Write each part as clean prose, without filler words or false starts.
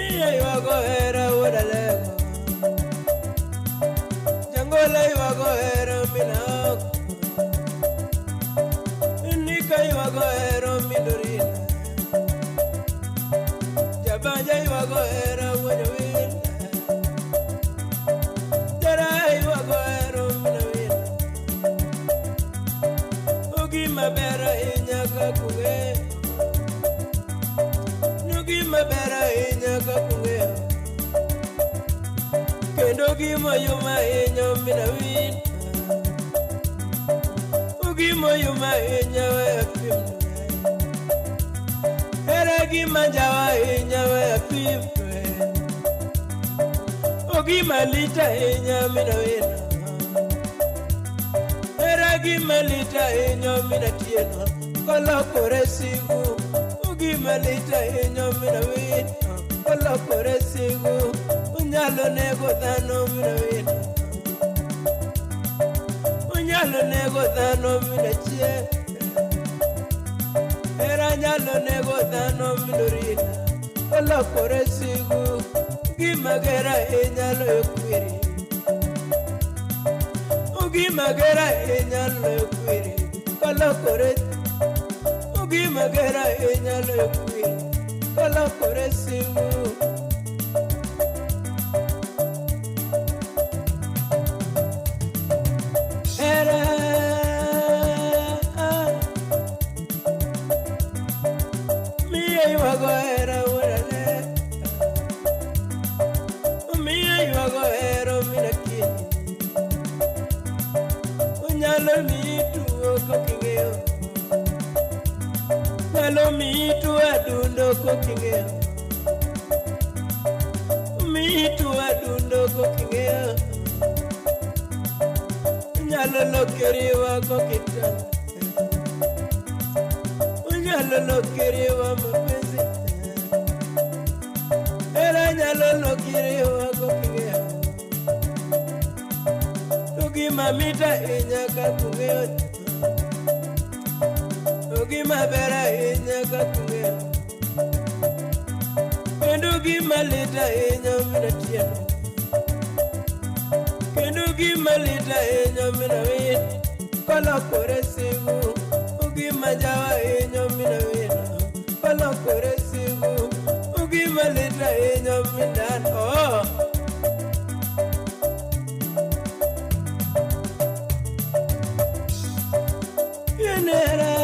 Mia yuago era wadalego Jangola yuago era minako Nika yuago era midorina Jabanja yuago era wanyawina Jara yuago era minawina Ugima bera inyaka kuge Nugima bera inyaka kuge Kendo gima yuma inyo minawina Ugima yuma inyo wepim Era gima jawa inyo wepim Ugima lita inyo minawina Era gima lita inyo minatieno Kolo kore sigu Ugima lita inyo minawina Kolo kore sigu Unyalo nego dhano minawina Unyalo nego dhano minachie Era nyalo nego dhano minurina Kolo kore sigu Ugima gera inyalo yukwiri Ugima gera inyalo yukwiri Kolo kore Ugima gera inyalo yukwiri Kolo kore sigu Mitu adundo kokingea Nyalo lokeriwa kokita Nyalo lokeriwa mapenzi Era nyalo lokeriwa kokingea Ugima mita inyaka kungea Ugima bera inyaka kungea Kendo gima lita inyo minatieno Kendo gima lita inyo minawina Kolo kore sigu Ugima jawa inyo minawina Kolo kore sigu Ugima lita inyo minano Yenera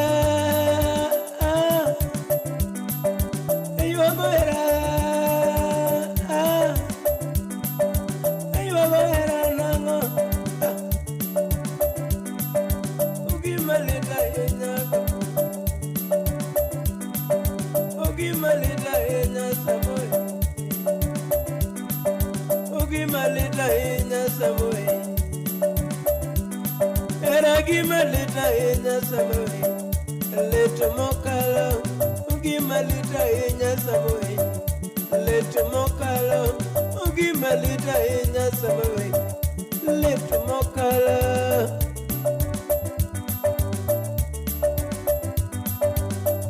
Gima lita inya samoi Leto mokalo Gima lita inya samoi Leto mokalo Gima lita inya samoi Leto mokalo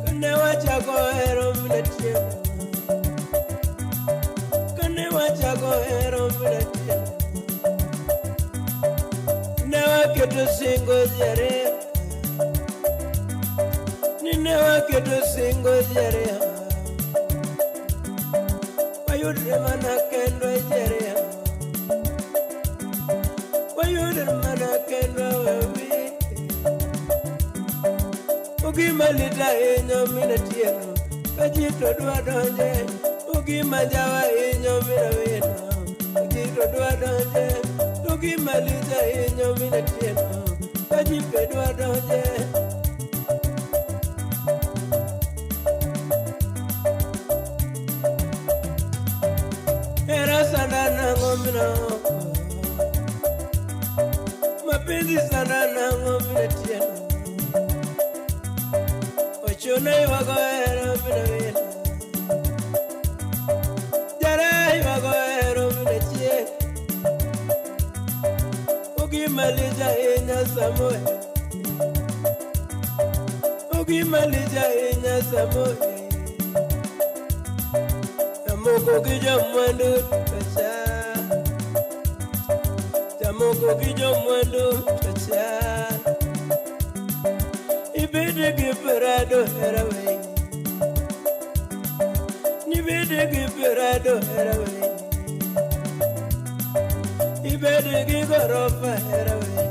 Kane wachako hero minatieno Kane wachako hero minatieno Keto singo jare Ninewa keto singo jare Wayudre mana kendo jare Wayudre mana kendo wewi Ugima lita inyo minatieno Kajito dwa donje Ugima jawa inyo minawino Kajito dwa donje Ugima lita inyo minatieno Kajipe dwa donje Era sana nango minako Mapenzi sana nango minatieno Ochuna iwago era minawina Jara iwago era minachie Ugima lita inya samoe Ugima lita inya samoe Jamoko ki jamwandu chacha. Jamoko ki jamwandu chacha. Ibede ki perado herawe. Ibede ki perado herawe. Ibede ki gorofa herawe.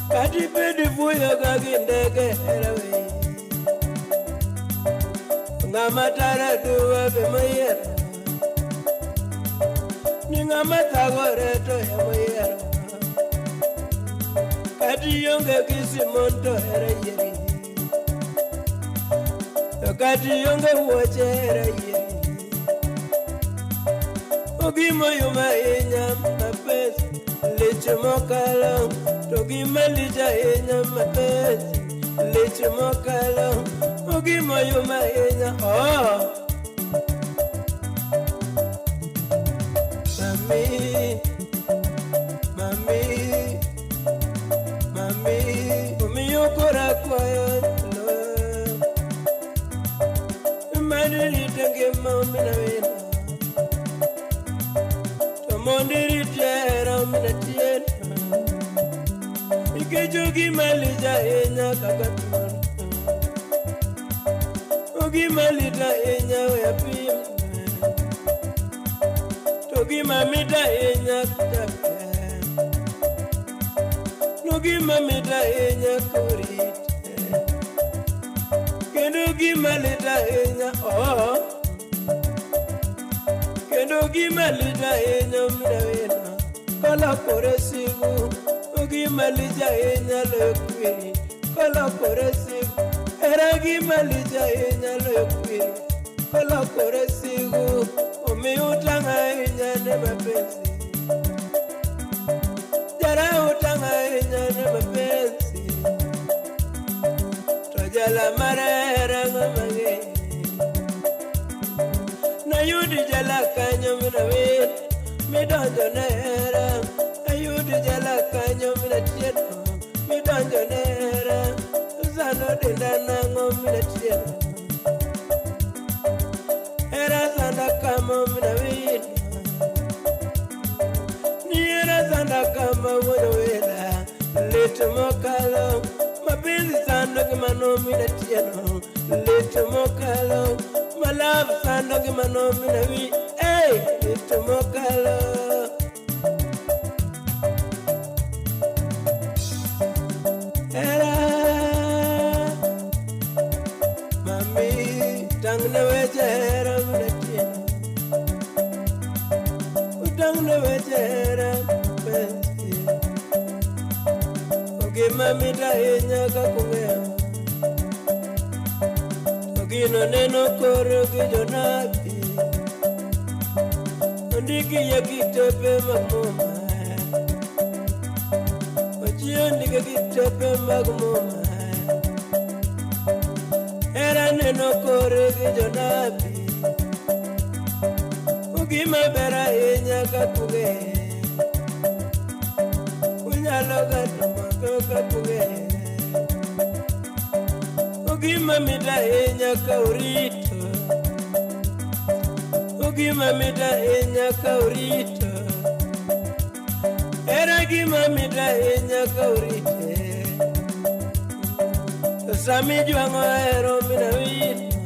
Kati bedi fuyo kagindege herawe. Ngamatara duwa bemayera. Ni ngamatagore to hemayera. Kati yonge kisimonto herayeri. Kati yonge woche herayeri. Ogimo yuma inyam mapes. Leche mokalo. Togima lija inyam mapes. Leche mokalo. Ogimo yuma inyam. Oh. Mami, umiyokora kwayo lo. Mandiri tange mamina wena. Tomondiri tera mina tiena. Ikejogi malija enya kakatuna. Ogi malita enya oyapima. Togi mamita enya kutaka. Nogi mamita enya kurite. Kendo gi malita enya oh. Kendo gi malita enya midawena. Kala kore sigu. Ogi malija enya lokwiri. Kala kore sigu. Era gi malija enya lokwiri. Kala kore sigu. Umi utanga enya ne mapenzi. Jara utanga enya ne mapenzi. Tojala marera ngamage. Na yudi jala kanyo minawin. Midonjo nera. Ayudi jala kanyo minatieto. Midonjo nera. Zano dindana ngominatieto. Era zanda kama minawin. Ni era zanda kama minawin. Lete mokalo. Mapenzi sando kimano minatieno. Lete mokalo. Malove sando kimano minawin. Hey, lete mokalo. Era mami tangne wejera minatieno. Tangne wejera pensi. Ogi mami da enya kakungea. Ogi no neno koro gi jonabi. Ondiki ya kitepe magmoma. Ondiki kitepe magmoma. Era neno koro gi jonabi. Ogi mabera enya kakungea. Unyalo gatomato kakungea. Ogi mamita enya kaurito. Ogi mamita enya kaurito. Era gi mamita enya kaurite. Sami juango ero minawito.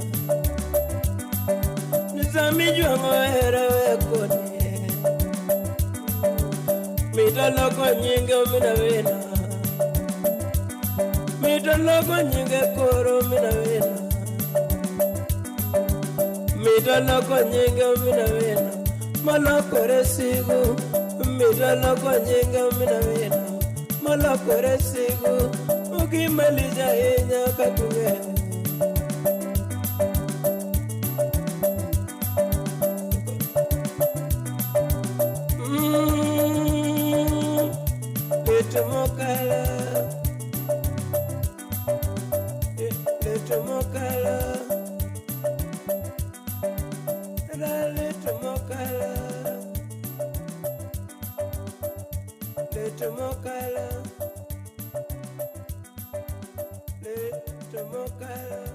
Sami juango ero ekoni. Mita loko nyinge minawina. Mita loko nyinge koro minawina. Mita loko nyinge minawina. Maloko resigu. Mita loko nyinge minawina. Maloko resigu. Ugi malija enya kakunge. Lete mokala. Lete mokala. Lete mokala. Lete mokala. Lete mokala.